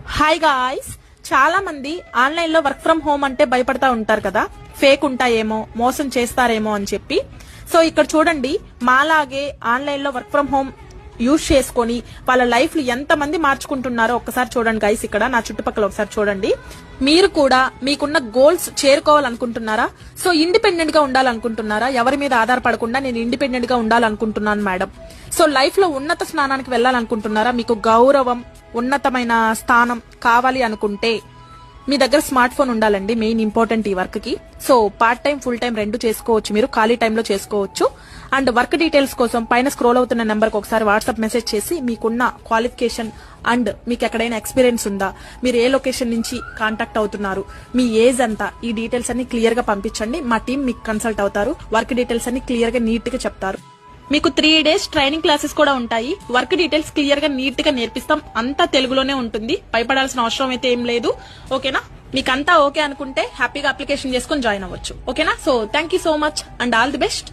Hi guys, చాలా మంది online లో వర్క్ ఫ్రం హోమ్ అంటే భయపడతా ఉంటారు కదా, ఫేక్ ఉంటాయేమో, మోసం చేస్తారేమో అని చెప్పి. సో ఇక్కడ చూడండి, మాలాగే ఆన్లైన్ లో వర్క్ ఫ్రం హోమ్ యూజ్ చేసుకొని వాళ్ళ లైఫ్ లో ఎంత మంది మార్చుకుంటున్నారో ఒక్కసారి చూడండి గైస్. ఇక్కడ నా చుట్టుపక్కల ఒకసారి చూడండి. మీరు కూడా మీకున్న గోల్స్ చేరుకోవాలనుకుంటున్నారా? సో ఇండిపెండెంట్ గా ఉండాలనుకుంటున్నారా? ఎవరి మీద ఆధారపడకుండా నేను ఇండిపెండెంట్ గా ఉండాలనుకుంటున్నాను మేడం. సో లైఫ్ లో ఉన్నత స్థానానికి వెళ్ళాలనుకుంటున్నారా? మీకు గౌరవం, ఉన్నతమైన స్థానం కావాలి అనుకుంటే మీ దగ్గర స్మార్ట్ ఫోన్ ఉండాలండి, మెయిన్ ఇంపార్టెంట్ ఈ వర్క్ కి. So part time, full time రెండు చేసుకోవచ్చు, మీరు ఖాళీ టైంలో చేసుకోవచ్చు. అండ్ వర్క్ డీటెయిల్స్ కోసం పైన స్క్రోల్ అవుతున్న నెంబర్ కి ఒకసారి వాట్సాప్ మెసేజ్ చేసి మీకున్న క్వాలిఫికేషన్ అండ్ మీకు ఎక్కడైనా ఎక్స్పీరియన్స్ ఉందా, మీరు ఏ లొకేషన్ నుంచి కాంటాక్ట్ అవుతున్నారు, మీ ఏజ్ అంతా, ఈ డీటెయిల్స్ అన్ని క్లియర్ గా పంపించండి. మా టీం మీకు కన్సల్ట్ అవుతారు, వర్క్ డీటెయిల్స్ అన్ని క్లియర్ గా నీట్ గా చెప్తారు. మీకు 3 days ట్రైనింగ్ క్లాసెస్ కూడా ఉంటాయి. వర్క్ డీటెయిల్స్ క్లియర్ గా నీట్ గా నేర్పిస్తాం. అంతా తెలుగులోనే ఉంటుంది, భయపడాల్సిన అవసరం అయితే ఏం లేదు. ఓకేనా? మీకు అంతా ఓకే అనుకుంటే హ్యాపీగా అప్లికేషన్ చేసుకుని జాయిన్ అవ్వచ్చు. ఓకేనా? So thank you so much and all the best.